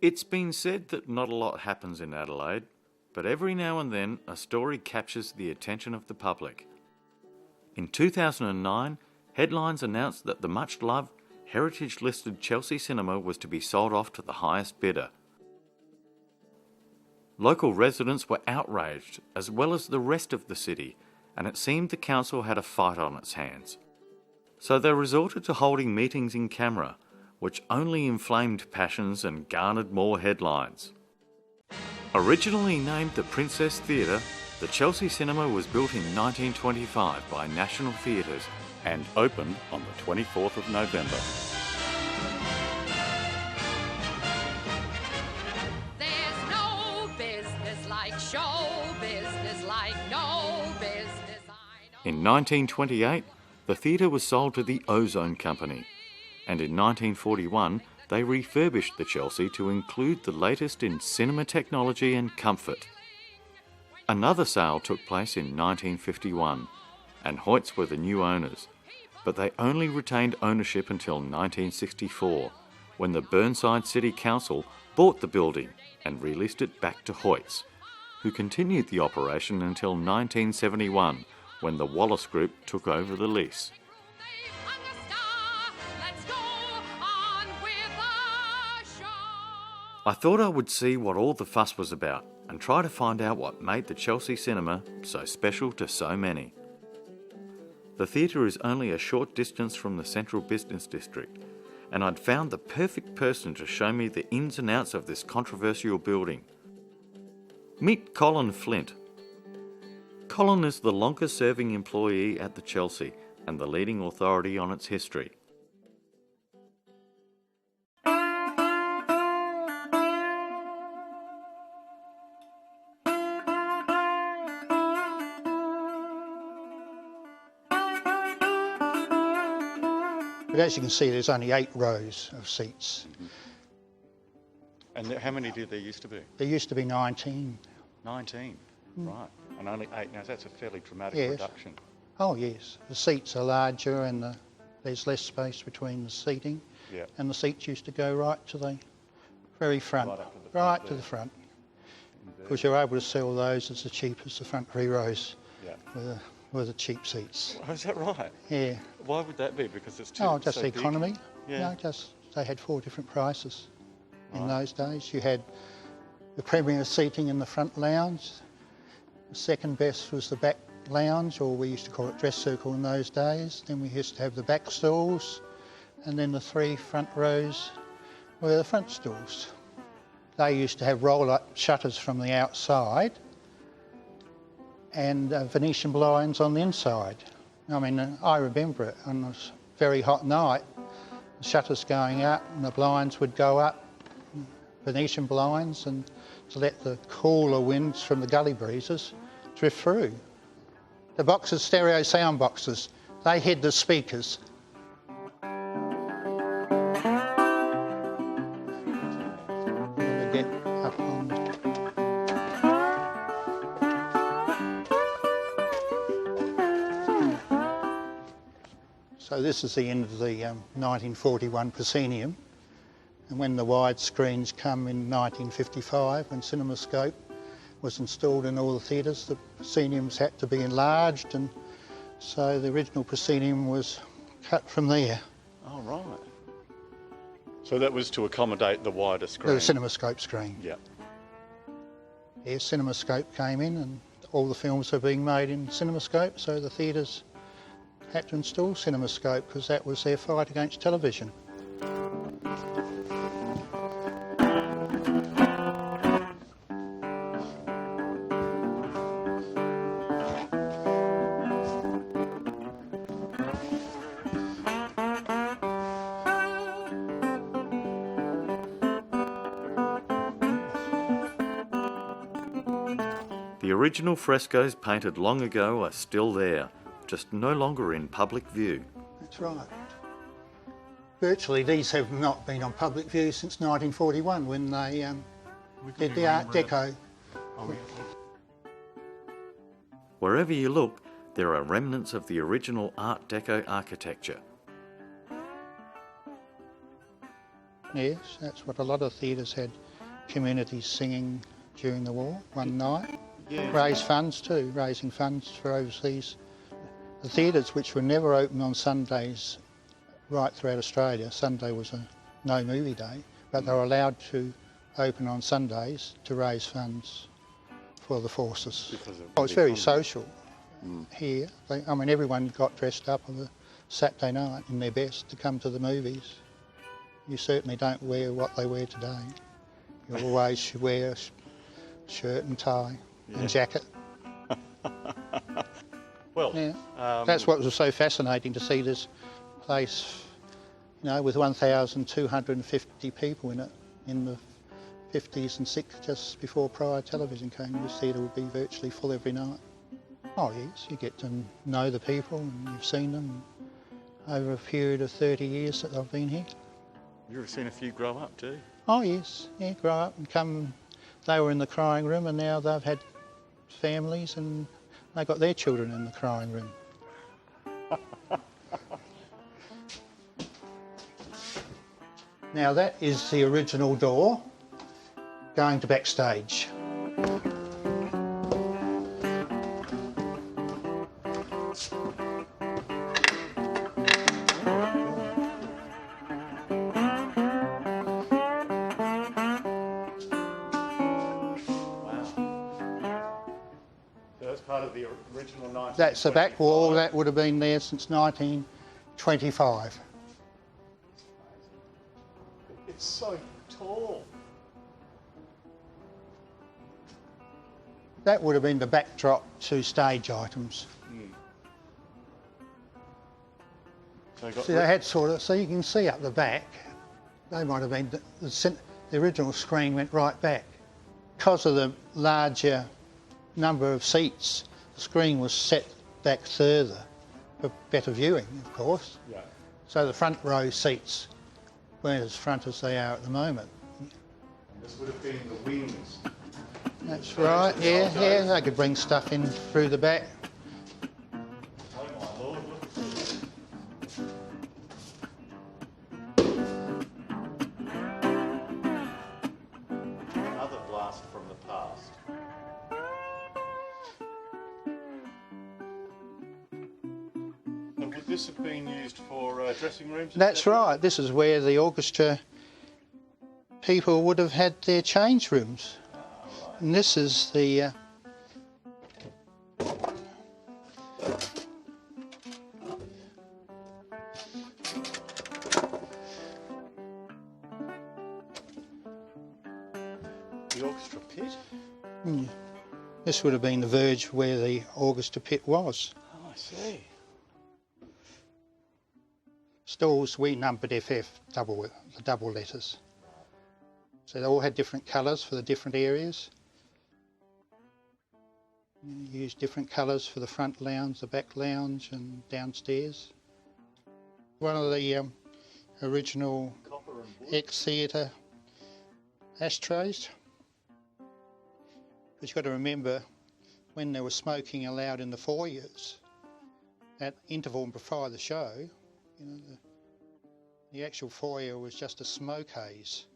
It's been said that not a lot happens in Adelaide, but every now and then a story captures the attention of the public. In 2009, headlines announced that the much-loved, heritage-listed Chelsea Cinema was to be sold off to the highest bidder. Local residents were outraged, as well as the rest of the city, and it seemed the council had a fight on its hands. So they resorted to holding meetings in camera, which only inflamed passions and garnered more headlines. Originally named the Princess Theatre, the Chelsea Cinema was built in 1925 by National Theatres and opened on the 24th of November. There's no business like show business, like no business I know. In 1928, the theatre was sold to the Ozone Company, and in 1941 they refurbished the Chelsea to include the latest in cinema technology and comfort. Another sale took place in 1951, and Hoyts were the new owners, but they only retained ownership until 1964, when the Burnside City Council bought the building and released it back to Hoyts, who continued the operation until 1971, when the Wallace Group took over the lease. I thought I would see what all the fuss was about and try to find out what made the Chelsea Cinema so special to so many. The theatre is only a short distance from the central business district, and I'd found the perfect person to show me the ins and outs of this controversial building. Meet Colin Flint. Colin is the longest serving employee at the Chelsea and the leading authority on its history. But as you can see, there's only 8 rows of seats. And how many did there used to be? There used to be 19. 19, right. And only 8 now. That's a fairly dramatic Yes. reduction. Oh yes, the seats are larger and there's less space between the seating. Yeah. And the seats used to go right to the very front. Right up to the front Right to there. the front. Indeed. Because you're able to sell those as the cheapest, the front 3 rows Yeah. were the cheap seats. Oh, is that right? Yeah. Why would that be? Because it's too Oh, just so the big? economy. Yeah. No, just they had 4 different prices in Right. those days. You had the premier seating in the front lounge. The second best was the back lounge, or we used to call it dress circle in those days. Then we used to have the back stalls, and then the 3 front rows were the front stalls. They used to have roll-up shutters from the outside and Venetian blinds on the inside. I mean, I remember it on a very hot night, the shutters going up and the blinds would go up, Venetian blinds, and to let the cooler winds from the gully breezes drift through. The boxes, stereo sound boxes, they hid the speakers. Get up on. So this is the end of the 1941 proscenium, and when the wide screens come in 1955, when CinemaScope was installed in all the theatres, the prosceniums had to be enlarged, and so the original proscenium was cut from there. Oh, right. So that was to accommodate the wider screen? The CinemaScope screen. Yeah. Yeah, CinemaScope came in and all the films were being made in CinemaScope, so the theatres had to install CinemaScope because that was their fight against television. The original frescoes painted long ago are still there, just no longer in public view. That's right. Virtually these have not been on public view since 1941 when they did the Art Deco. Wherever you look, there are remnants of the original Art Deco architecture. Yes, that's what a lot of theatres had, communities singing during the war one night. Yeah. Raise funds too, raising funds for overseas. The theatres which were never open on Sundays right throughout Australia, Sunday was a no movie day, but they were allowed to open on Sundays to raise funds for the forces. Oh, it's very social here. I mean, everyone got dressed up on a Saturday night in their best to come to the movies. You certainly don't wear what they wear today. You always should wear a shirt and tie and jacket. Well, yeah. That's what was so fascinating to see this place, you know, with 1,250 people in it in the 50s and 60s, just before prior television came. This theatre would be virtually full every night. Oh yes, you get to know the people and you've seen them over a period of 30 years that I've been here. You've seen a few grow up too? Oh yes, yeah, grow up and come. They were in the crying room and now they've had families and they got their children in the crying room. Now that is the original door going to backstage. Part of the original 1925. That's the back wall. That would have been there since 1925. It's so tall. That would have been the backdrop to stage items. See, they had sort of, so you can see up the back, they might have been, the original screen went right back. Because of the larger number of seats, the screen was set back further for better viewing, of course. Yeah. So the front row seats weren't as front as they are at the moment. This would have been the wings. That's right, yeah, they could bring stuff in through the back. Oh my Lord, look at this. Another blast from the past. Would this have been used for dressing rooms? That's right, this is where the orchestra people would have had their change rooms. And this is the orchestra pit? This would have been the verge where the orchestra pit was. Oh, I see. Stalls, we numbered FF, the double letters. So they all had different colours for the different areas. You used different colours for the front lounge, the back lounge and downstairs. One of the original ex-theatre ashtrays. But you've got to remember, when there was smoking allowed in the foyers, at interval before the show, You know, the actual foyer was just a smoke haze.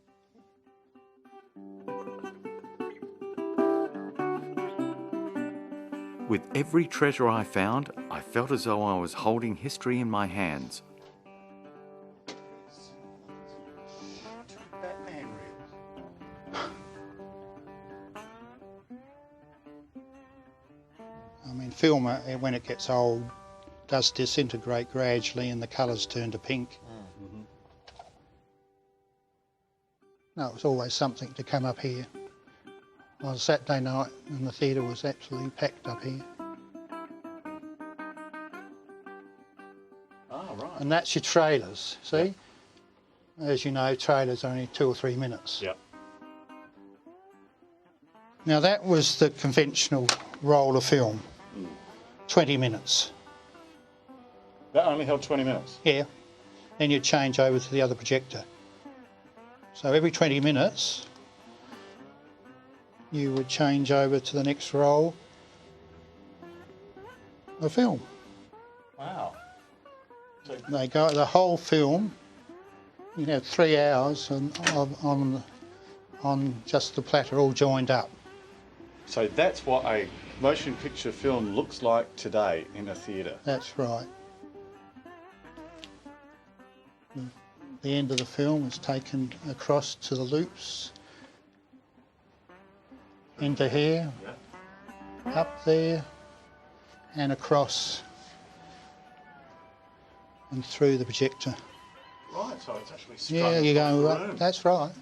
With every treasure I found, I felt as though I was holding history in my hands. I mean, film, when it gets old, does disintegrate gradually and the colours turn to pink. No, it was always something to come up here. On a Saturday night and the theatre was absolutely packed up here. Ah, right. And that's your trailers, see? Yep. As you know, trailers are only 2 or 3 minutes. Yep. Now that was the conventional roll of film, 20 minutes. That only held 20 minutes? Yeah. Then you'd change over to the other projector. So every 20 minutes, you would change over to the next roll of film. Wow. So They go the whole film. You have 3 hours on just the platter all joined up. So that's what a motion picture film looks like today in a theatre. That's right. The end of the film is taken across to the loops, into here, up there, and across and through the projector. Right, so it's actually strung Yeah, you're across going the right. room. That's right.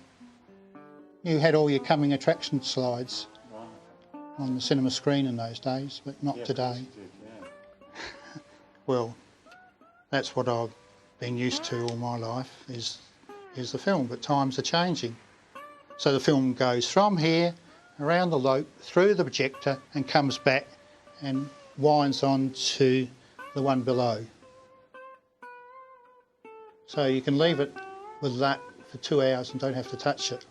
You had all your coming attraction slides Right. on the cinema screen in those days, but not Yeah, today. of course it did, yeah. Well, that's what I've been used to all my life is the film, but times are changing. So the film goes from here, around the loop, through the projector and comes back and winds on to the one below. So you can leave it with that for 2 hours and don't have to touch it.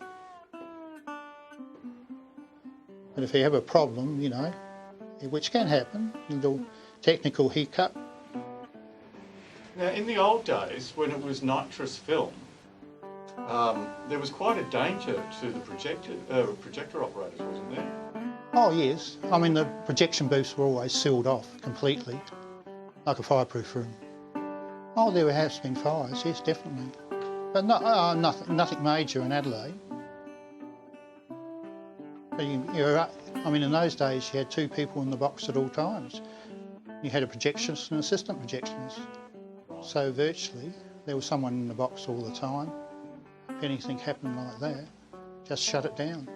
But if you have a problem, you know, which can happen, a little technical hiccup. Now, in the old days, when it was nitrous film, there was quite a danger to the projector operators, wasn't there? Oh yes, I mean the projection booths were always sealed off completely, like a fireproof room. Oh, there has been fires, yes, definitely, but nothing major in Adelaide. But I mean, in those days you had 2 people in the box at all times. You had a projectionist and assistant projectionist, so virtually there was someone in the box all the time. If anything happened like that, just shut it down.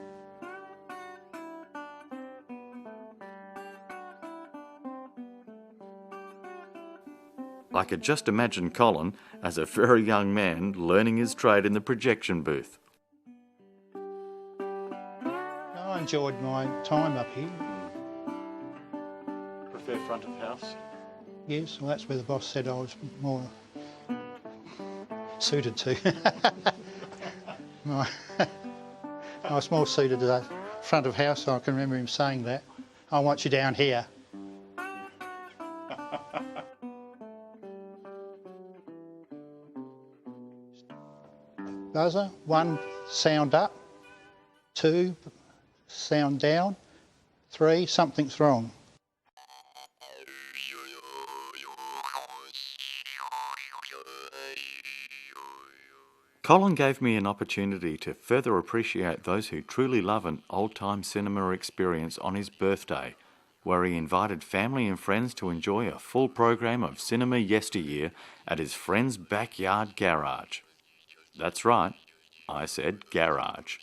I could just imagine Colin as a very young man learning his trade in the projection booth. I enjoyed my time up here. Prefer front of house? Yes, well that's where the boss said I was more suited to. I was more suited to the front of house, so I can remember him saying that. I want you down here. Buzzer, 1, sound up, 2, sound down, 3, something's wrong. Colin gave me an opportunity to further appreciate those who truly love an old-time cinema experience on his birthday, where he invited family and friends to enjoy a full program of cinema yesteryear at his friend's backyard garage. That's right, I said garage.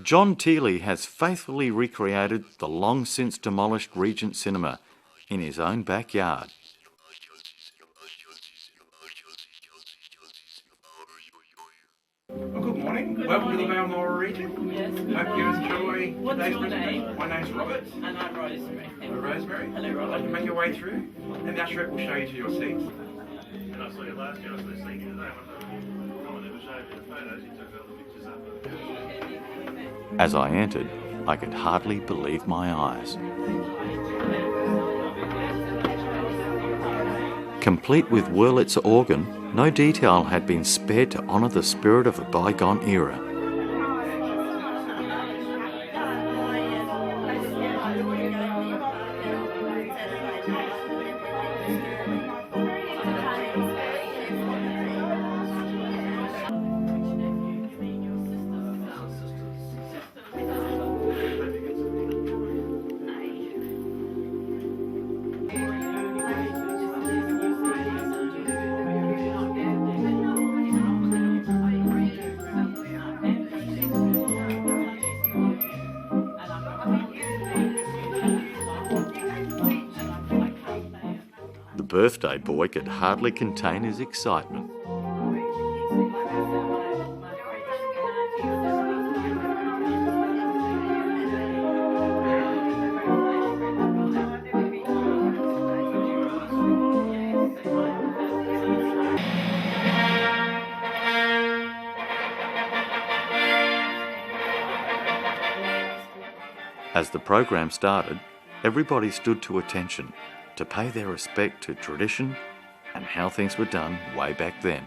John Teely has faithfully recreated the long-since demolished Regent Cinema in his own backyard. Well, good morning. Welcome to the Balmoral region. Yes. Hope you enjoy What's today's your presentation. name? My name's Robert. And I'm Rosemary. Hello, Rosemary. Hello, You Robert. can make your way through, and the usher will show you to your seats. And I saw you last year, I was listening to that one. Colin never showed me the photos, he took all the pictures up. As I entered, I could hardly believe my eyes. Complete with Wurlitzer organ, no detail had been spared to honour the spirit of a bygone era. The birthday boy could hardly contain his excitement. As the program started, everybody stood to attention to pay their respect to tradition and how things were done way back then.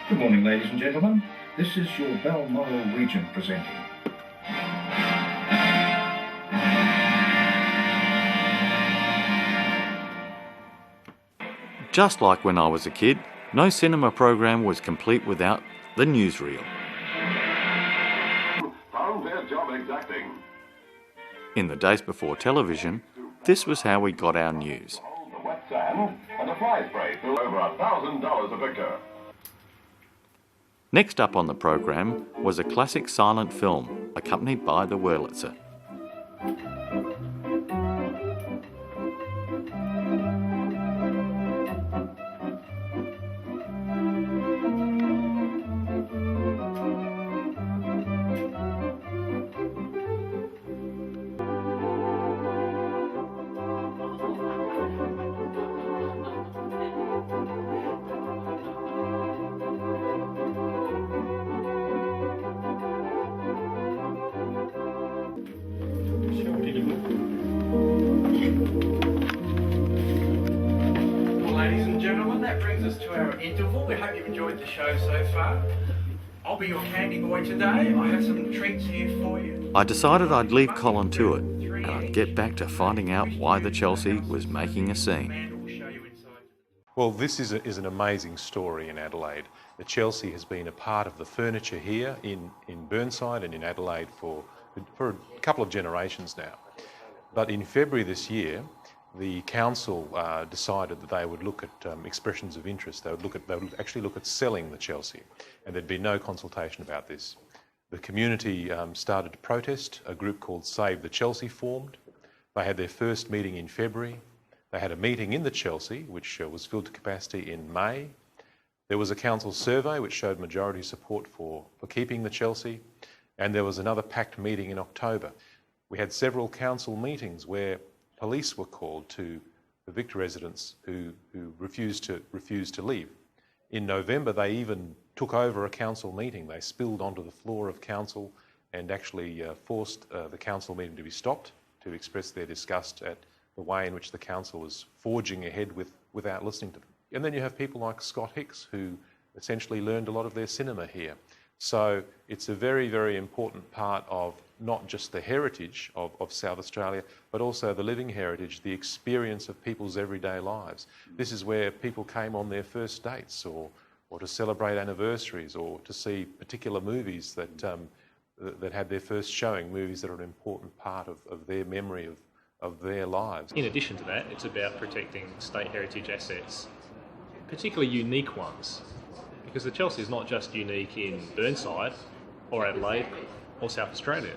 Good morning, ladies and gentlemen. This is your Balmoral Regent presenting. Just like when I was a kid, no cinema program was complete without the newsreel. Found their job exacting. In the days before television, this was how we got our news. The wet sand and a fly spray through over $1,000 a picture. Next up on the program was a classic silent film, accompanied by the Wurlitzer. Well, ladies and gentlemen, that brings us to our interval. We hope you've enjoyed the show so far. I'll be your candy boy today. I have some treats here for you. I decided I'd leave Colin to it, and I'd get back to finding out why the Chelsea was making a scene. Well, this is an amazing story in Adelaide. The Chelsea has been a part of the furniture here in Burnside and in Adelaide for a couple of generations now. But in February this year, the council decided that they would look at expressions of interest. They would actually look at selling the Chelsea, and there'd be no consultation about this. The community started to protest. A group called Save the Chelsea formed. They had their first meeting in February. They had a meeting in the Chelsea, which was filled to capacity in May. There was a council survey which showed majority support for keeping the Chelsea, and there was another packed meeting in October. We had several council meetings where police were called to the Victor residents who refused to leave. In November, they even took over a council meeting. They spilled onto the floor of council and actually forced the council meeting to be stopped to express their disgust at the way in which the council was forging ahead without listening to them. And then you have people like Scott Hicks, who essentially learned a lot of their cinema here. So it's a very, very important part of not just the heritage of South Australia, but also the living heritage, the experience of people's everyday lives. This is where people came on their first dates, or to celebrate anniversaries, or to see particular movies that had their first showing, movies that are an important part of their memory of their lives. In addition to that, it's about protecting state heritage assets, particularly unique ones, because the Chelsea is not just unique in Burnside or Adelaide or South Australia.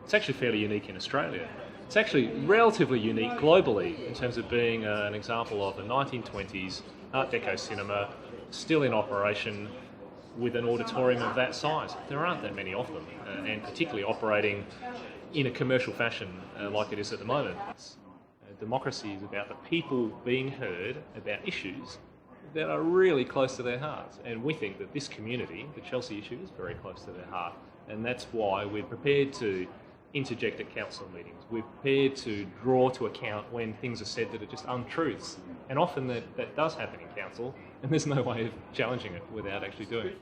It's actually fairly unique in Australia. It's actually relatively unique globally in terms of being an example of a 1920s Art Deco cinema, still in operation, with an auditorium of that size. There aren't that many of them, and particularly operating in a commercial fashion like it is at the moment. Democracy is about the people being heard about issues that are really close to their hearts, and we think that this community, the Chelsea issue, is very close to their heart, and that's why we're prepared to interject at council meetings. We're prepared to draw to account when things are said that are just untruths, and often that does happen in council, and there's no way of challenging it without actually doing it.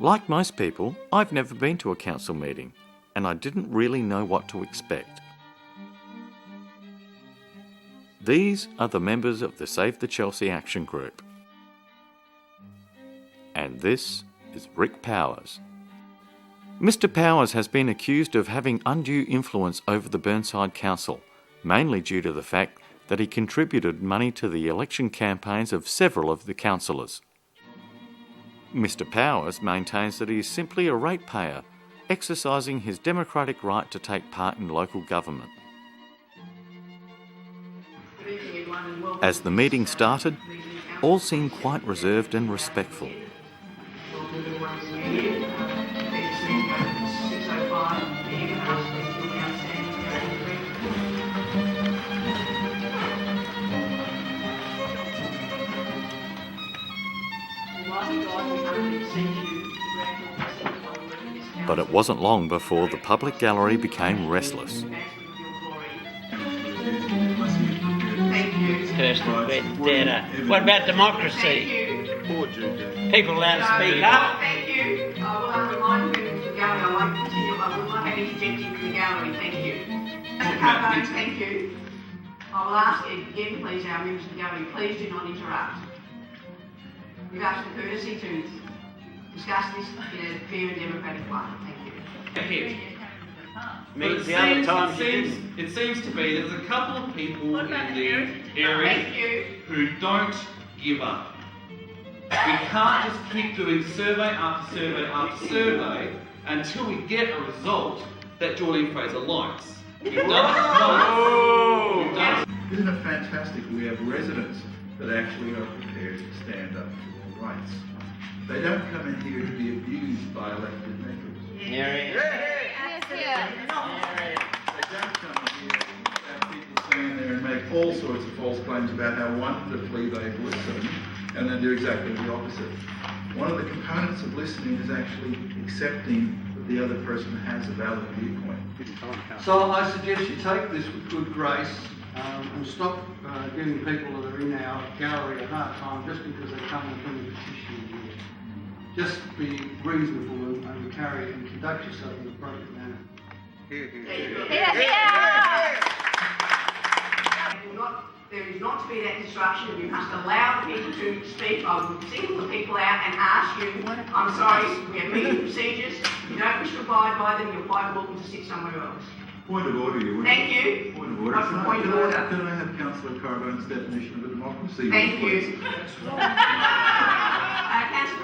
Like most people, I've never been to a council meeting, and I didn't really know what to expect. These are the members of the Save the Chelsea Action Group. And this is Rick Powers. Mr. Powers has been accused of having undue influence over the Burnside Council, mainly due to the fact that he contributed money to the election campaigns of several of the councillors. Mr. Powers maintains that he is simply a ratepayer, exercising his democratic right to take part in local government. As the meeting started, all seemed quite reserved and respectful. But it wasn't long before the public gallery became restless. Personal vendetta. What about democracy? People allowed to speak up? Thank you. I will remind you to the gallery. I won't continue. I will not have interjecting in the gallery. Thank you. Mr. Carbone, thank you. I will ask again, please, our members of the gallery, please do not interrupt. We've asked for courtesy to discuss this in a fair and democratic way. Thank you. It seems to be there's a couple of people in the area who don't give up. We can't just keep doing survey after survey after survey until we get a result that Julian Fraser likes. We've done it once. Isn't it fantastic we have residents that actually are prepared to stand up to their rights? They don't come in here to be abused by elected members. They don't come in here to have people stand there and make all sorts of false claims about how wonderfully they've listened and then do exactly the opposite. One of the components of listening is actually accepting that the other person has a valid viewpoint. So I suggest you take this with good grace and stop giving people that are in our gallery a hard time just because they come and bring a petition here. Just be reasonable and carry and conduct yourself in an appropriate manner. There is not to be that disruption. You must allow the people to speak. I will single the people out and ask you, I'm sorry, we have meeting procedures. If you don't wish to abide by them, you're quite welcome to sit somewhere else. Point of order, you would. Thank you. Point of order. What's the point of order? Can I have Councillor Carbone's definition of a democracy? Thank you. Councillor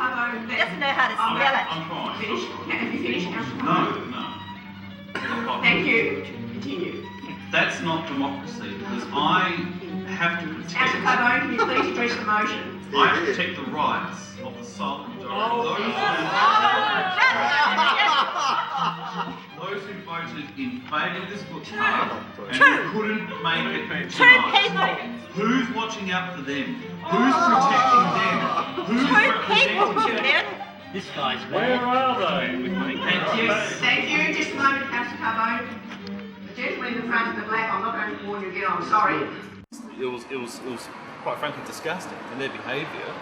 Carbone, doesn't know how to spell it. I'm fine. Finish. Have you finished, Councillor Carbone? No. Thank you. Continue. That's not democracy because I have to protect. Councillor Carbone, can you please address the motion? I have to protect the rights of the silent majority. Those who voted in favour of this book club and who couldn't make it tonight. Who's watching out for them? Who's protecting them? Who's representing them? This guy's mad. Where are they? Thank you. Just a moment, Councillor Carbone. The gentleman in the front of the black, I'm not going to warn you again, I'm sorry. It was quite frankly disgusting, and their behaviour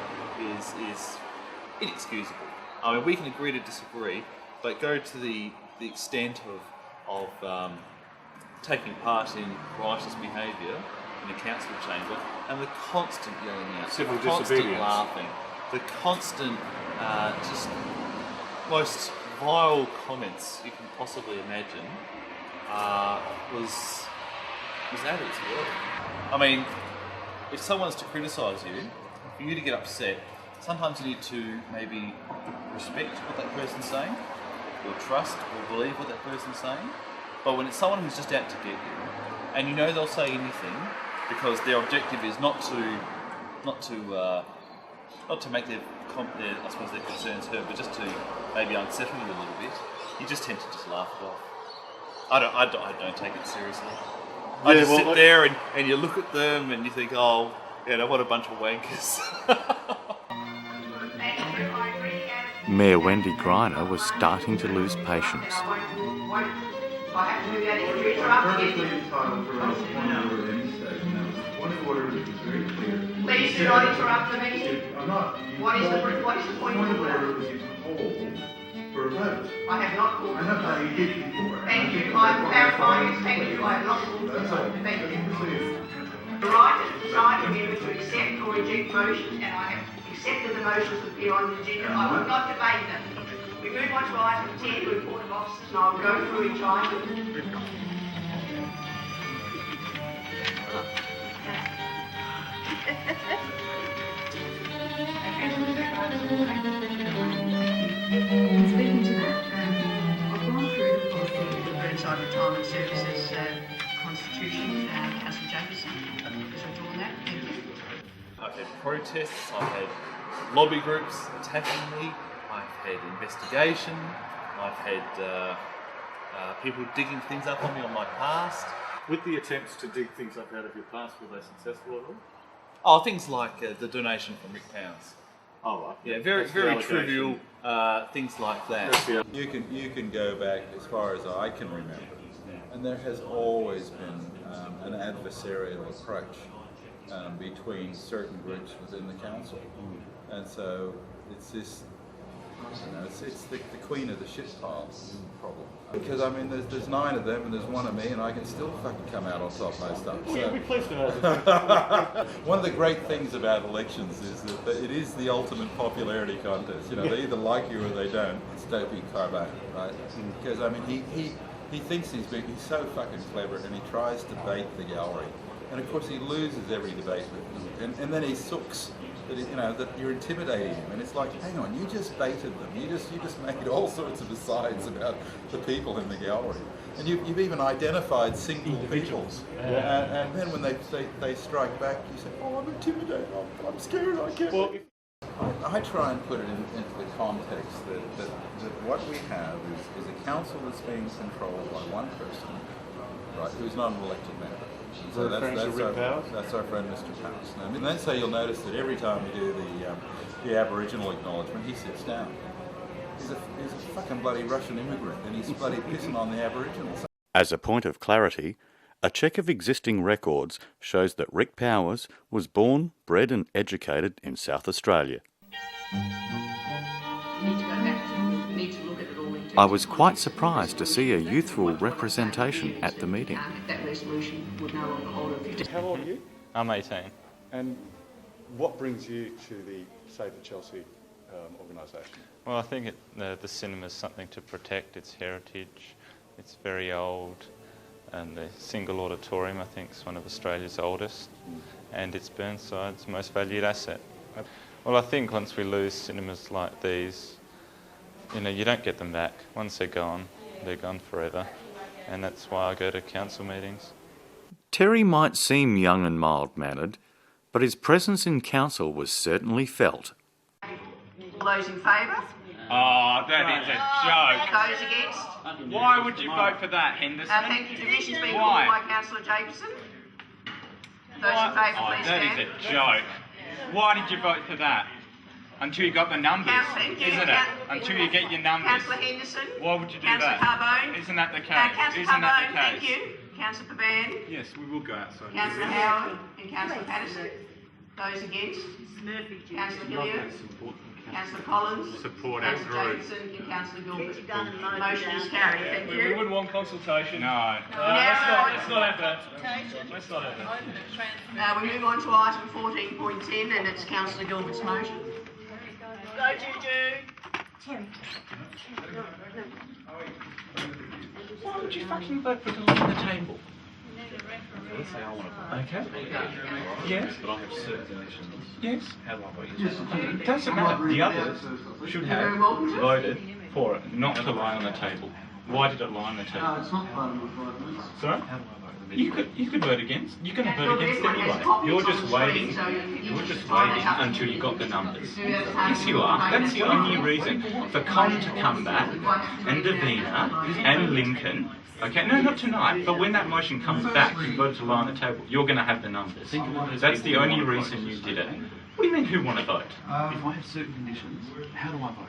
is inexcusable. I mean, we can agree to disagree, but go to the extent of taking part in riotous behaviour in the council chamber, and the constant yelling out, civil the constant disobedience, laughing, the constant just most vile comments you can possibly imagine was at its worst. I mean, if someone's to criticise you, for you to get upset, sometimes you need to maybe respect what that person's saying, or trust or believe what that person's saying. But when it's someone who's just out to get you, and you know they'll say anything because their objective is not to make their I suppose their concerns heard, but just to maybe unsettle you a little bit, you just tend to just laugh it off. I don't take it seriously. I just sit there and you look at them and you think, oh, what a bunch of wankers. Mayor Wendy Greiner was starting to lose patience. I have to move that into interrupt again. Perfectly entitled to raise a point of order at any stage. Now, the point of order is very clear. Please do not interrupt the meeting. I'm not. What is the point of order? Is you call for a vote. I have not called. I know how you did before. Thank you. I'm clarifying. Thank you. I have not called for a vote. Thank you. The right as a presiding member to accept or reject motions, and I have accepted the motions that appear on the agenda. I will not debate them. We move on to item 10, report of officers, and I will go through each item. Speaking to that, I've gone through the policy of the Burnside Retirement Services Constitution, Councillor Jacobson. Is withdrawn that? Thank you. I've had protests, I've had lobby groups attacking me, I've had investigation, I've had people digging things up on me on my past. With the attempts to dig things up out of your past, were they successful at all? Oh, things like the donation from Rick Powers. Oh, right. Yeah, very trivial things like that. You can go back as far as I can remember, and there has always been an adversarial approach between certain groups within the council, and so it's this. It's the queen of the shit pile problem. Because I mean, there's 9 of them and there's 1 of me, and I can still fucking come out on top most times. So. We'll be pleased to know. One of the great things about elections is that it is the ultimate popularity contest. They either like you or they don't. It's Dopey Carbone, right? Because I mean, he thinks he's so fucking clever, and he tries to bait the gallery, and of course he loses every debate with them, and then he sooks. That you're intimidating him, and it's like, hang on, you just baited them. You just made all sorts of asides about the people in the gallery, and you've even identified single individuals. And then when they strike back, you say, oh, I'm intimidated. I'm scared. I can't. Well, I try and put it into the context that what we have is a council that's being controlled by one person, right, who's not an elected member. So that's our friend Mr. Powers. And then so you'll notice that every time we do the Aboriginal acknowledgement, he sits down. He's a fucking bloody Russian immigrant, and he's bloody pissing on the Aboriginals. As a point of clarity, a check of existing records shows that Rick Powers was born, bred and educated in South Australia. I was quite surprised to see a youthful representation at the meeting. How old are you? I'm 18. And what brings you to the Save the Chelsea organisation? Well, I think the cinema is something to protect its heritage. It's very old, and the single auditorium, I think, is one of Australia's oldest, and it's Burnside's most valued asset. Well, I think once we lose cinemas like these, you don't get them back. Once they're gone forever, and that's why I go to council meetings. Terry might seem young and mild-mannered, but his presence in council was certainly felt. All those in favour? Oh, that is a joke. Those against? Why would you vote for that, Henderson? Thank you. Division's been called by Councillor Jacobson. Those in favour, please stand. That is a joke. Why did you vote for that? Until you got the numbers, isn't it? Until you get your numbers. Councillor Henderson. Why would you do Councillor that? Carbone. Isn't that the case? Councillor Isn't that Carbone, the case? thank you. Councillor Caban. Yes, we will go outside. Councillor Howard and Councillor Patterson. Those against? Councillor Hilliard. Councillor Collins. Support Councillor our group. Jacobson and Councillor Gilbert. Motion is carried. Thank We you. wouldn't want consultation. No. Let's not have that. Let's not have that. We move on to item 14.10, and it's Councillor Gilbert's motion. Go, Juju. Why would you fucking vote for it along the table? Let's say I want to vote. Okay. Right? Yes. But I have certain conditions. Yes. How do I vote? Yes. It doesn't matter. The others should have voted for it, not to lie on the table. Why did it lie on the table? It's not part of my 5 minutes. Sorry? How do I vote? You could vote against. You're going to vote against anyway. You're just waiting. You're just waiting until you got the numbers. Yes, you are. That's the only reason for Con to come back, and Davina, and Lincoln. Okay, no, not tonight. But when that motion comes back, you vote to lie on the table. You're going to have the numbers. That's the only reason you did it. What do you mean, who want to vote? If I have certain conditions, how do I vote?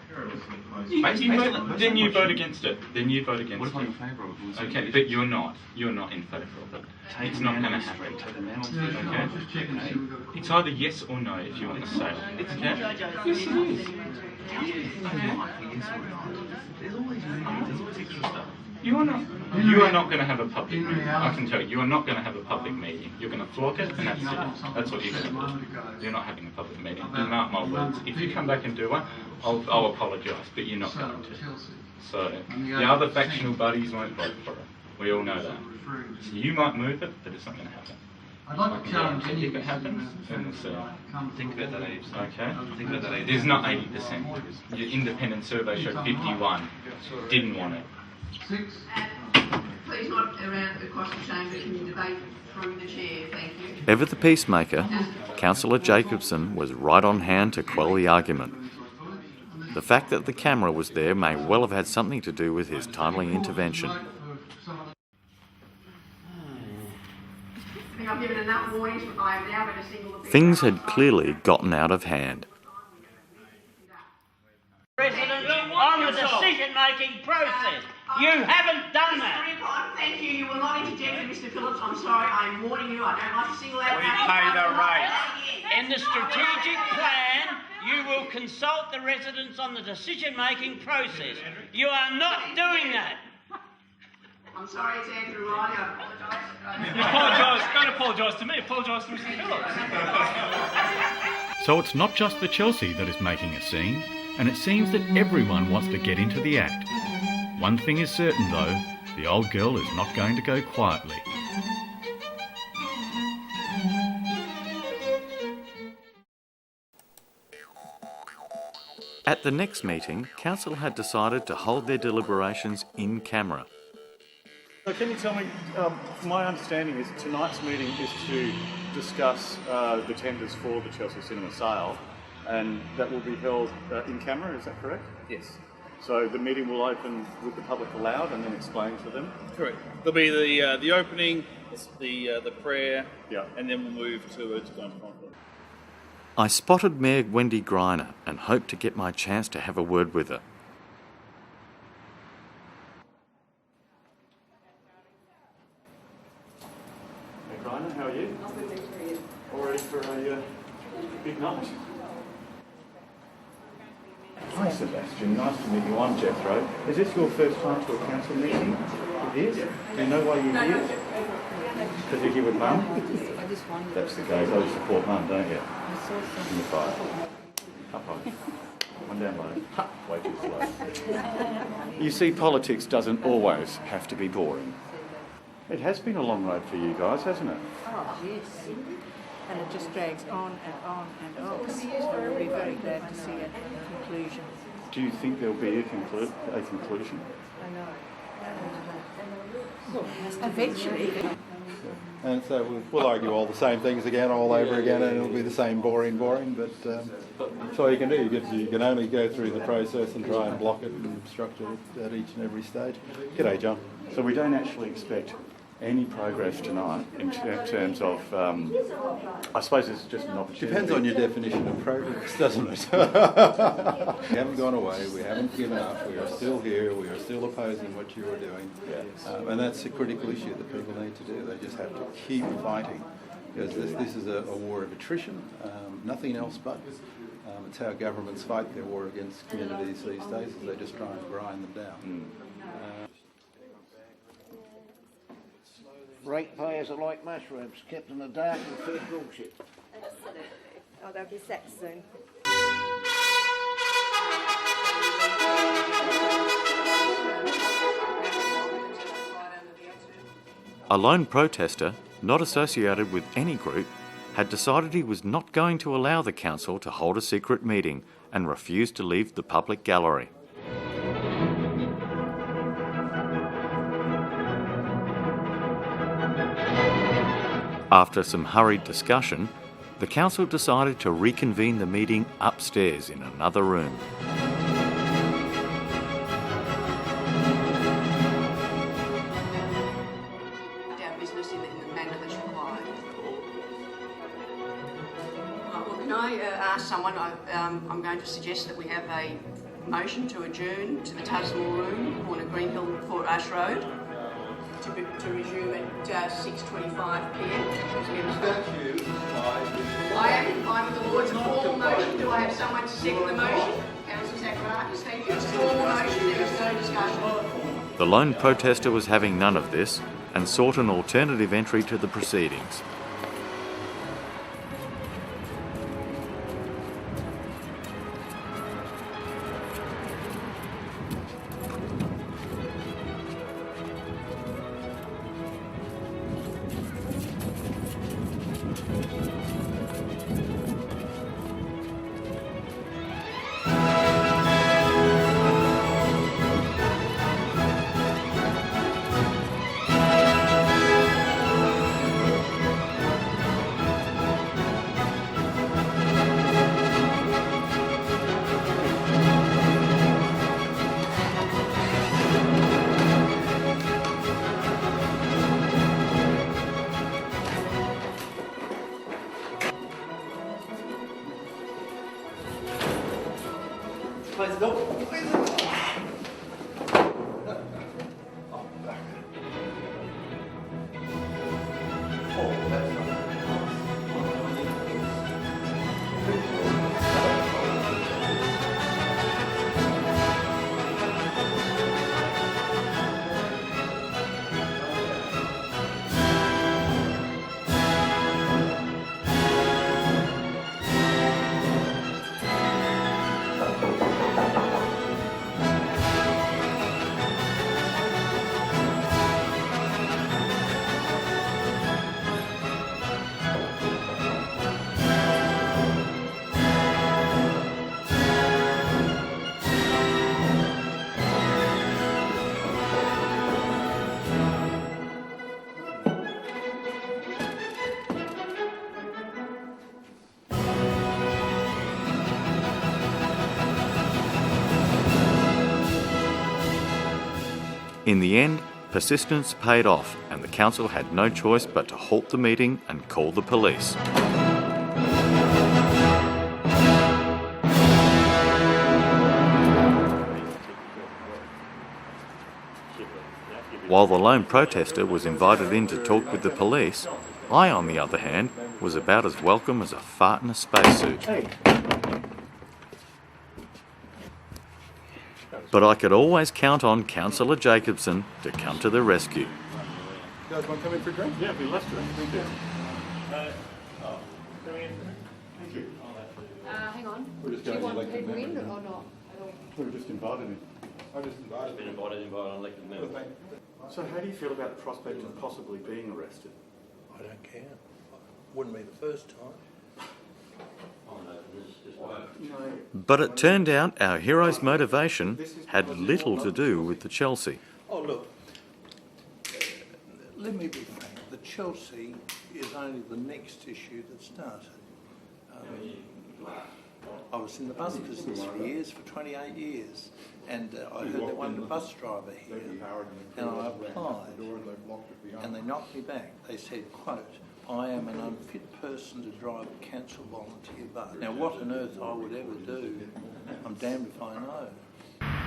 Then you vote against it. Then you vote against it. What if I'm in favour of it? Okay, but you're not. You're not in favour of it. It's not going to happen. Okay? It's either yes or no if you want to say it. Okay? Yes, it is. There's always extra stuff. You are not going to have a public meeting. I can tell you are not going to have a public meeting. You're going to flock it, and that's it. That's what you're going to do. You're not having a public meeting. Do mark my words. If you come back and do one, I'll apologise, but you're not going to. So the other factional buddies won't vote for it. We all know that. So you might move it, but it's not going to happen. I'd like to challenge any if it happens, then we'll see. Think about that 80%. Okay. Think about that 80%. There's not 80%. Your independent survey showed 51 didn't want it. Please not around across the chamber. Can you debate through the chair? Thank you. Ever the peacemaker, Councillor Jacobson was right on hand to quell the argument. The fact that the camera was there may well have had something to do with his timely intervention. I think I've given enough warnings. I am now going to single the Things had clearly gotten out of hand. President, on the decision-making process. You haven't done that. Mr. Rippon, thank you. You will not interject with Mr. Phillips. I'm sorry. I'm warning you. I don't like to single out. We pay the rate. In the strategic plan, you will consult the residents on the decision-making process. You are not doing that. I'm sorry, it's Andrew Riley. I apologise. You apologise. Don't apologise to me. Apologise to Mr. Phillips. So it's not just the Chelsea that is making a scene, and it seems that everyone wants to get into the act. One thing is certain though, the old girl is not going to go quietly. At the next meeting, Council had decided to hold their deliberations in camera. So can you tell me, my understanding is tonight's meeting is to discuss the tenders for the Chelsea Cinema sale, and that will be held in camera, is that correct? Yes. So the meeting will open with the public allowed and then explain to them? Correct. There'll be the opening, the prayer, yeah, and then we'll move to going to conflict. I spotted Mayor Wendy Greiner and hoped to get my chance to have a word with her. Mayor Greiner, how are you? I'm good, thanks. How are you? All ready for a big night? Hi Sebastian, nice to meet you. I'm Jethro. Is this your first time to a council meeting? It is? Do you know why you're here? Because you're here with Mum? I just wondered. That's the case. Oh, you support Mum, don't you? I saw some. In the fire. Up high. One down low. Way too slow. You see, politics doesn't always have to be boring. It has been a long road for you guys, hasn't it? Oh, yes. And it just drags on and on and on. So we'll be very glad to see a conclusion. Do you think there'll be a conclusion? I know. Eventually. And so we'll argue all the same things again, all over again, and it'll be the same boring, but that's all you can do. You can only go through the process and try and block it and obstruct it at each and every stage. G'day, John. So we don't actually expect any progress tonight in terms of, I suppose it's just an opportunity. Depends on your definition of progress, doesn't it? We haven't gone away, we haven't given up, we are still here, we are still opposing what you are doing. Yes. And that's a critical issue that people need to do. They just have to keep fighting, because this is a war of attrition, nothing else but. It's how governments fight their war against communities these days, is they just try and grind them down. Ratepayers are like mushrooms, kept in the dark and fed bullshit. Absolutely. Oh, they'll be sacked soon. A lone protester, not associated with any group, had decided he was not going to allow the council to hold a secret meeting and refused to leave the public gallery. After some hurried discussion, the council decided to reconvene the meeting upstairs in another room. Our business in the manner that's required. Well, can I ask someone, I'm going to suggest that we have a motion to adjourn to the Tusmore Room, corner Greenhill, Port Ash Road, to resume at 6:25pm. I am in fine with the board's formal motion. Do I have someone to second the motion? Councillor Zacharakis, thank you. It's a formal motion, there is no discussion. The lone protester was having none of this and sought an alternative entry to the proceedings. Close the door. In the end, persistence paid off and the council had no choice but to halt the meeting and call the police. While the lone protester was invited in to talk with the police, I, on the other hand, was about as welcome as a fart in a spacesuit. But I could always count on Councillor Jacobson to come to the rescue. You guys want to come in for a drink? Yeah, it'd be less drink. Thank you. Thank you. Hang on. We're just Do you going want elected people in member. or not? We were just invited in. I've been invited an elected member. So how do you feel about the prospect of possibly being arrested? I don't care. Wouldn't be the first time. But it turned out our hero's motivation had little to do with the Chelsea. Oh, look, let me be frank. The Chelsea is only the next issue that started. I was in the bus business for years, for 28 years, and I heard they wanted a bus driver here, and I applied, and they knocked me back. They said, quote, I am an unfit person to drive a council volunteer bus. Now, what on earth I would ever do, I'm damned if I know.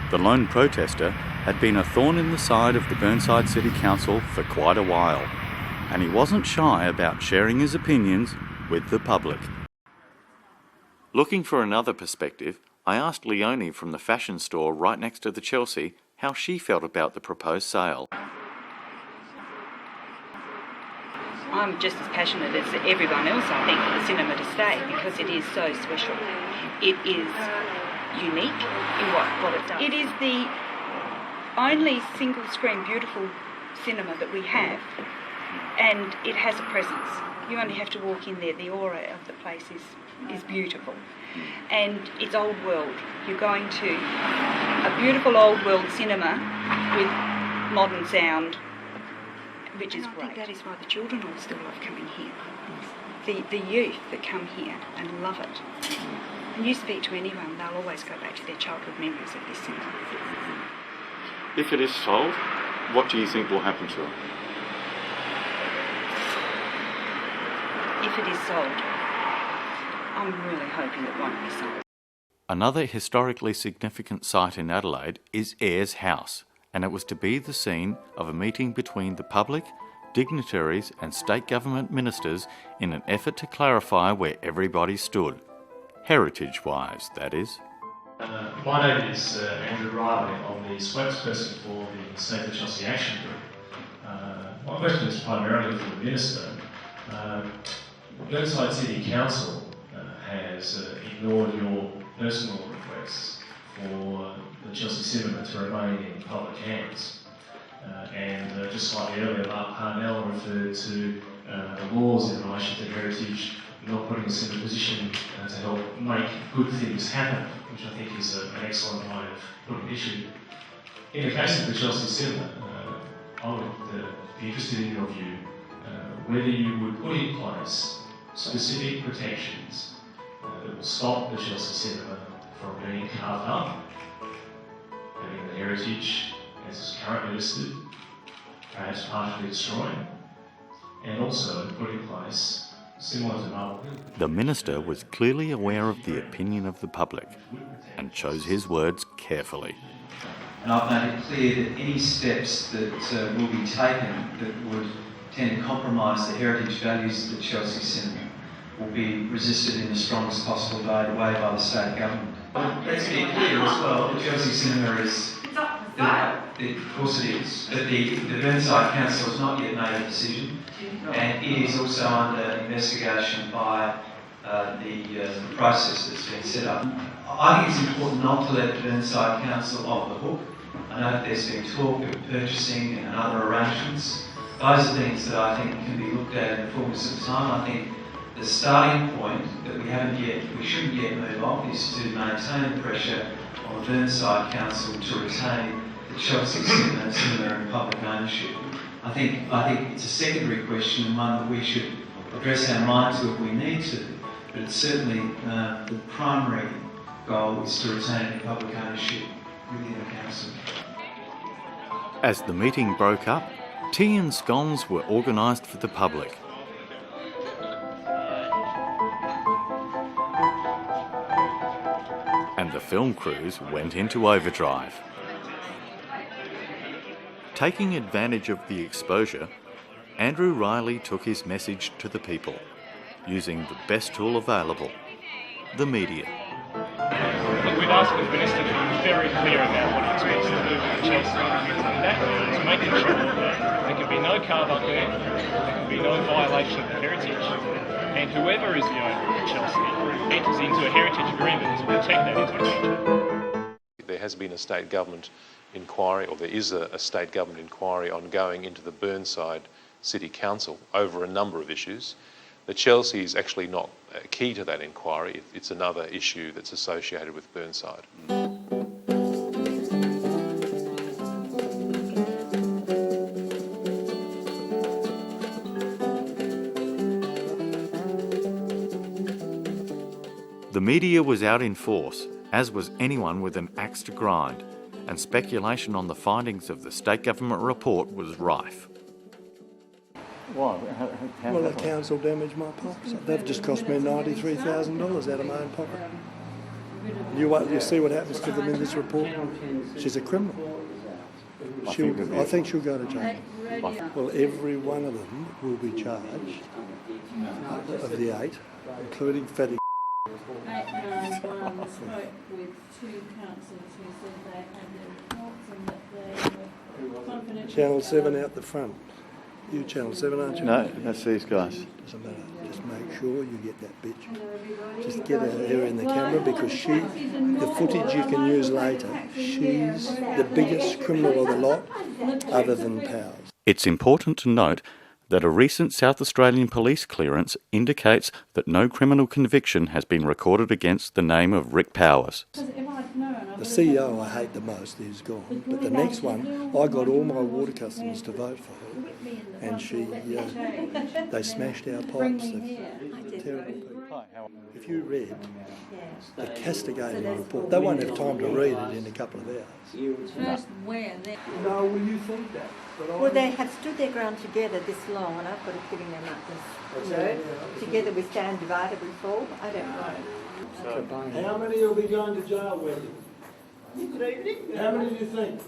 The lone protester had been a thorn in the side of the Burnside City Council for quite a while, and he wasn't shy about sharing his opinions with the public. Looking for another perspective, I asked Leonie from the fashion store right next to the Chelsea how she felt about the proposed sale. I'm just as passionate as everyone else, I think, for the cinema to stay because it is so special. It is unique in what it does. It is the only single-screen beautiful cinema that we have and it has a presence. You only have to walk in there. The aura of the place is beautiful. And it's old world. You're going to a beautiful old world cinema with modern sound, which is great. I think that is why the children all still love coming here. The youth that come here and love it. And you speak to anyone, they'll always go back to their childhood memories of this cinema. If it is sold, what do you think will happen to it? If it is sold, I'm really hoping it won't be sold. Another historically significant site in Adelaide is Ayers House, and it was to be the scene of a meeting between the public, dignitaries and state government ministers in an effort to clarify where everybody stood. Heritage-wise, that is. My name is Andrew Riley. I'm the spokesperson for the Save the Chelsea Action Group. My question is primarily for the Minister. Burnside City Council has ignored your personal requests for the Chelsea Cinema to remain in public hands. And just slightly earlier, Mark Parnell referred to the laws in relation to heritage not putting us in a position to help make good things happen, which I think is an excellent way of putting the issue. In the case of the Chelsea Cinema, I would be interested in your view whether you would put in place specific protections that will stop the Chelsea Cinema from being carved up, having the heritage as is currently listed, perhaps partially destroyed, and also put in place similar to Marble Hill. The Minister was clearly aware of the opinion of the public and chose his words carefully. And I've made it clear that any steps that will be taken that would tend to compromise the heritage values of the Chelsea Cinema will be resisted in the strongest possible way by the state government. Let's be clear as well, the Chelsea Cinema is, of course it is, but the Burnside Council has not yet made a decision, and it is also under investigation by the process that's been set up. I think it's important not to let the Burnside Council off the hook. I know that there's been talk of purchasing and other arrangements. Those are things that I think can be looked at in the fullness of time. I think the starting point that we shouldn't yet move off is to maintain pressure on the Burnside Council to retain the Chelsea Cinema in public ownership. I think it's a secondary question and one that we should address our mind to if we need to, but it's certainly the primary goal is to retain it in public ownership within the council. As the meeting broke up, tea and scones were organised for the public. And the film crews went into overdrive. Taking advantage of the exposure, Andrew Riley took his message to the people, using the best tool available, the media. We've asked the Minister to be very clear about what he expects to do with Chelsea, and that means making sure that there can be no carve-up there, there can be no violation of the heritage, and whoever is the owner of Chelsea enters into a heritage agreement to protect that into the future. There has been a state government inquiry, or there is a state government inquiry ongoing into the Burnside City Council over a number of issues. The Chelsea is actually not key to that inquiry. It's another issue that's associated with Burnside. The media was out in force, as was anyone with an axe to grind, and speculation on the findings of the state government report was rife. Why? Well, the council damaged my pockets. They've just cost me $93,000 out of my own pocket. You see what happens to them in this report? She's a criminal. I think she'll go to jail. Well, every one of them will be charged of the 8, including Fatty. I spoke with two councillors who said they had their reports and that they were confidential. Channel 7 out the front. You Channel 7, aren't you? No, that's these guys. Doesn't matter. Just make sure you get that bitch. Just get her in the camera because the footage you can use later, she's the biggest criminal of the lot other than Powers. It's important to note that a recent South Australian police clearance indicates that no criminal conviction has been recorded against the name of Rick Powers. The CEO I hate the most is gone, but the next one, I got all my water customers to vote for her, and they smashed our pipes. They're terrible people. If you read the castigating report, they won't have time to read it in a couple of hours. No, will you think that? Well, they have stood their ground together this long, and I've got a feeling they might just, together we stand, divided we fall. I don't know. How many will be going to jail with you? How many do you think?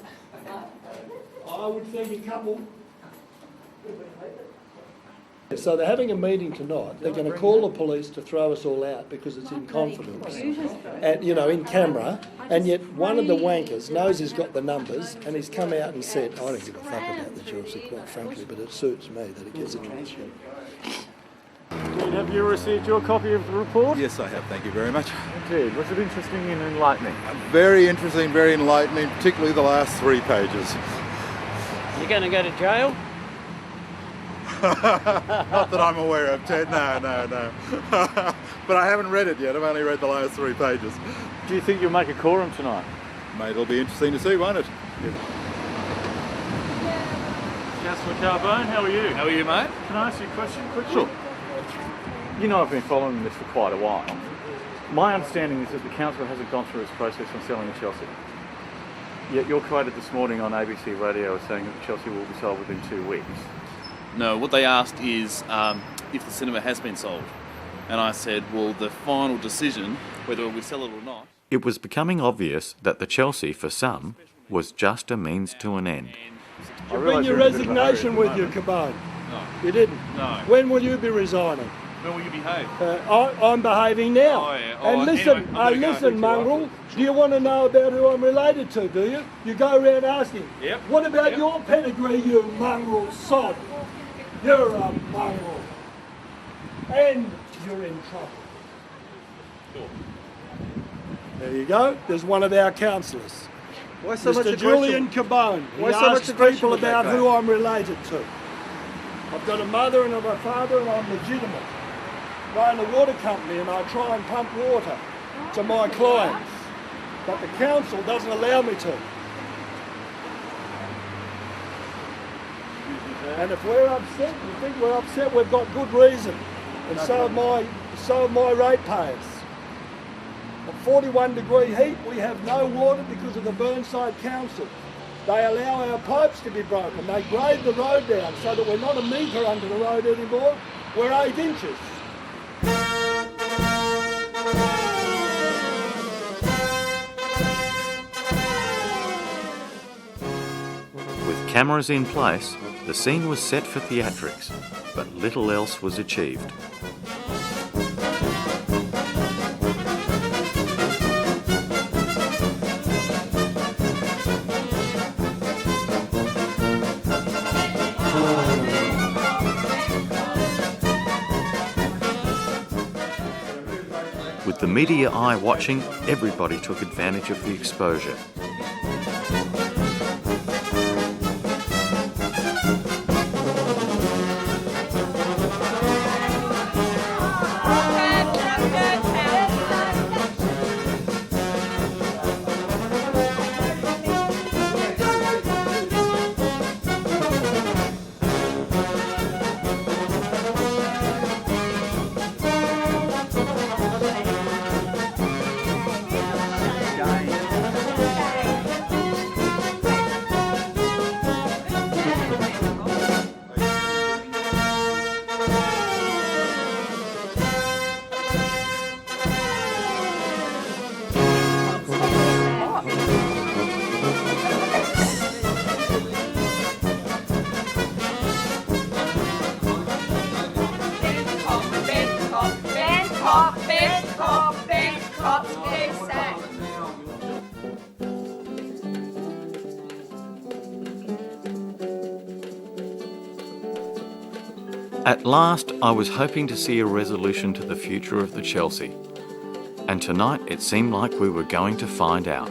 I would think a couple. So they're having a meeting tonight. They're going to call the police to throw us all out because it's in confidence, and in camera. And yet one of the wankers knows he's got the numbers, and he's come out and said, "I don't give a fuck about the Chelsea, quite frankly, but it suits me that it gets a transcript." Have you received your copy of the report? Yes, I have. Thank you very much. Indeed. Was it interesting and enlightening? Very interesting, very enlightening, particularly the last 3 pages. You're going to go to jail? Not that I'm aware of, Ted. No. But I haven't read it yet. I've only read the last 3 pages. Do you think you'll make a quorum tonight? Mate, it'll be interesting to see, won't it? Councillor Carbone, how are you? How are you, mate? Can I ask you a question quickly? Sure. You know I've been following this for quite a while. My understanding is that the council hasn't gone through its process on selling the Chelsea. Yet you're quoted this morning on ABC Radio as saying that the Chelsea will be sold within 2 weeks. No, what they asked is if the cinema has been sold. And I said, well, the final decision, whether we sell it or not... It was becoming obvious that the Chelsea, for some, was just a means to an end. Did you bring your resignation with you, Carbone? No. You didn't? No. When will you be resigning? When will you behave? I'm behaving now. Oh, yeah. And listen, listen, mongrel, do you want to know about who I'm related to, do you? You go around asking. Yep. What about your pedigree, you mongrel sod? You're a mongrel. And you're in trouble. Sure. There you go. There's one of our councillors. Why so much Mr. Julian Carbone. He asks people about who I'm related to. I've got a mother and a father and I'm legitimate. I own a water company and I try and pump water to my clients. But the council doesn't allow me to. And if we're upset, you think we're upset, we've got good reason. And so have my ratepayers. At 41 degree heat, we have no water because of the Burnside Council. They allow our pipes to be broken. They grade the road down so that we're not a metre under the road anymore. We're 8 inches. With cameras in place, the scene was set for theatrics, but little else was achieved. With the media eye watching, everybody took advantage of the exposure. At last, I was hoping to see a resolution to the future of the Chelsea. And tonight, it seemed like we were going to find out.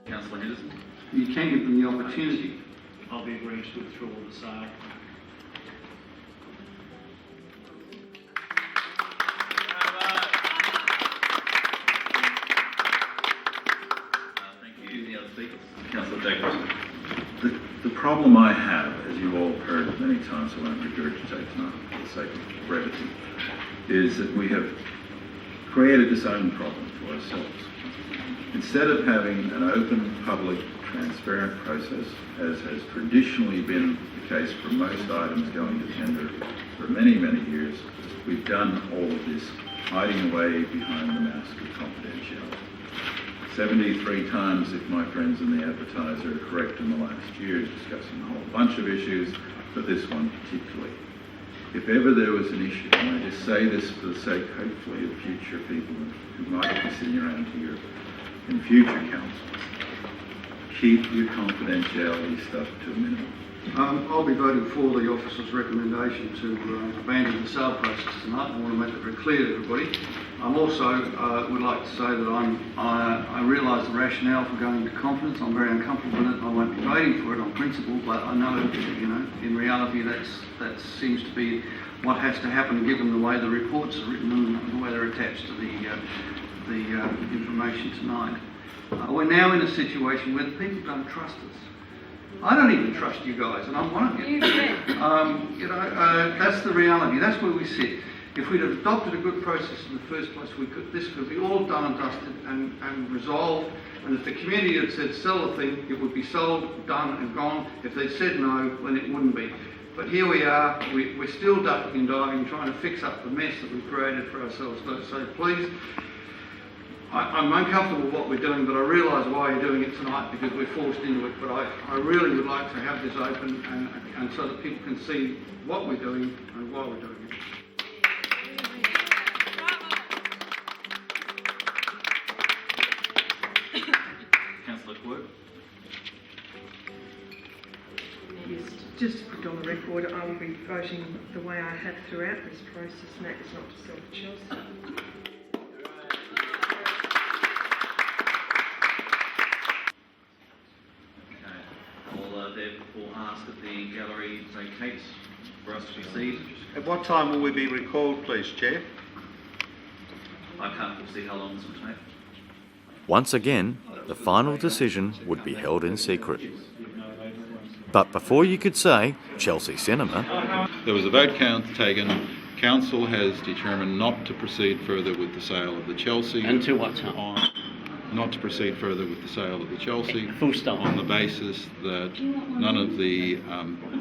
Councillor Henderson, you can give them the opportunity. I'll be agreeing to withdraw the sale. Councillor Jacobs. The problem I have, as you all heard many times, I won't regurgitate tonight for the sake of brevity, is that we have created this own problem for ourselves. Instead of having an open, public, transparent process, as has traditionally been the case for most items going to tender for many, many years, we've done all of this hiding away behind the mask of confidentiality. 73 times, if my friends in the Advertiser are correct, in the last year, discussing a whole bunch of issues, but this one particularly. If ever there was an issue, and I just say this for the sake, hopefully, of future people who might be sitting around here in future councils, keep your confidentiality stuff to a minimum. I'll be voting for the officer's recommendation to abandon the sale process tonight. I want to make it very clear to everybody. I'm also would like to say that I realise the rationale for going into confidence. I'm very uncomfortable with it. I won't be voting for it on principle, but I know, in reality, that seems to be what has to happen given the way the reports are written and the way they're attached to the information tonight. We're now in a situation where the people don't trust us. I don't even trust you guys, and I'm one of you. That's the reality. That's where we sit. If we'd have adopted a good process in the first place, this could be all done and dusted and resolved. And if the community had said sell the thing, it would be sold, done and gone. If they'd said no, then it wouldn't be. But here we are, we're still ducking and diving, trying to fix up the mess that we've created for ourselves. So please, I'm uncomfortable with what we're doing, but I realise why you're doing it tonight, because we're forced into it. But I really would like to have this open and so that people can see what we're doing and why we're doing it. Councillor Quirk. Yes, just to put on the record, I will be voting the way I have throughout this process, and that is not to sell to Chelsea. I'll therefore ask that the gallery vacates for us to proceed. At what time will we be recalled, please, Chair? I can't foresee how long this will take. Once again, the final decision would be held in secret. But before you could say Chelsea Cinema, there was a vote taken. Council has determined not to proceed further with the sale of the Chelsea. Until what time? Not to proceed further with the sale of the Chelsea. Full stop. On the basis that none of the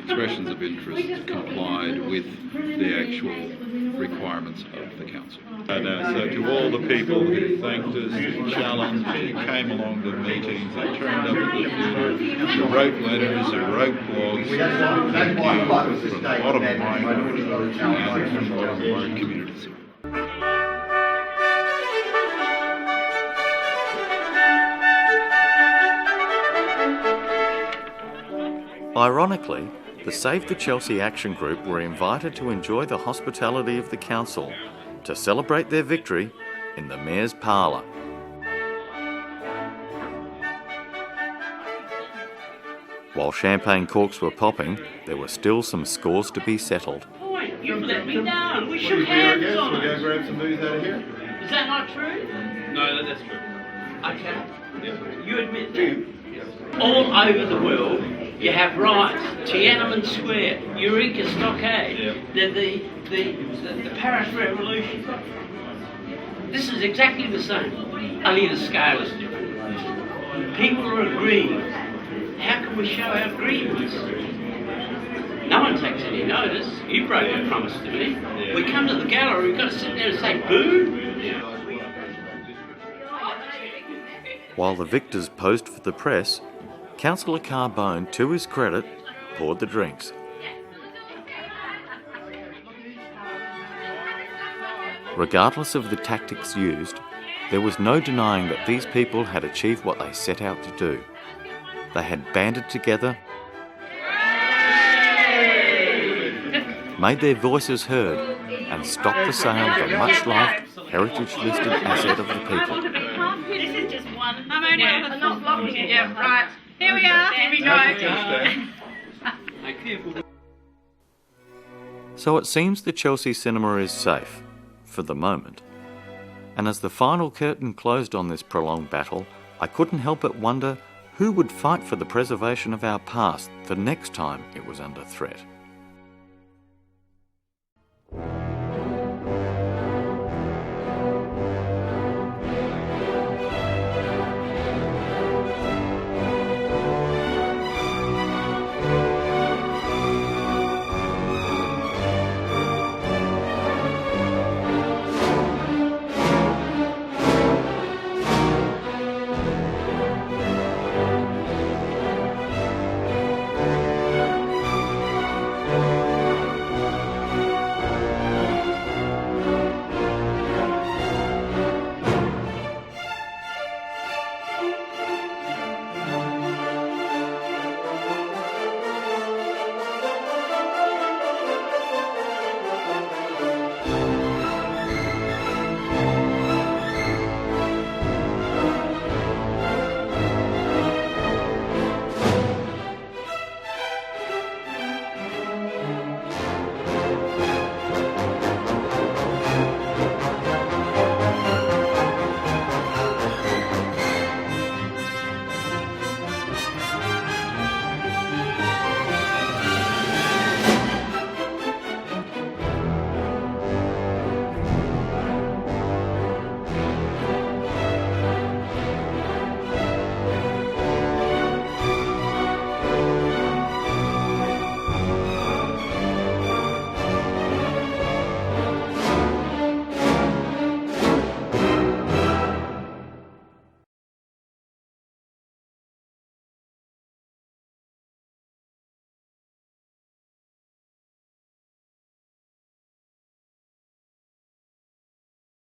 expressions of interest complied with the actual requirements of the council. So to all the people who thanked us, who challenged, who came along to meetings, who turned up at the theatre, who wrote letters, who wrote blogs, thank you from the bottom of my heart and from the bottom of our communities. Ironically, the Save the Chelsea Action Group were invited to enjoy the hospitality of the council to celebrate their victory in the Mayor's Parlour. While champagne corks were popping, there were still some scores to be settled. You've let me down. We shook hands on it. We'll go grab some booze out of here. Is that not true? No, that's true. Okay. You admit that? All over the world, you have rights. Tiananmen Square, Eureka Stockade, the Paris Revolution. This is exactly the same, only the scale is different. People are agreeing. How can we show our agreements? No one takes any notice. You broke your promise to me. We come to the gallery, we've got to sit there and say boo. While the victors posed for the press, Councillor Carbone, to his credit, poured the drinks. Regardless of the tactics used, there was no denying that these people had achieved what they set out to do. They had banded together, made their voices heard, and stopped the sale of a much-loved, heritage-listed asset of the people. This is just one. I'm only I'm not blocking it. Yeah, right. Here we are. Here we go. So it seems the Chelsea Cinema is safe, for the moment. And as the final curtain closed on this prolonged battle, I couldn't help but wonder Who would fight for the preservation of our past the next time it was under threat?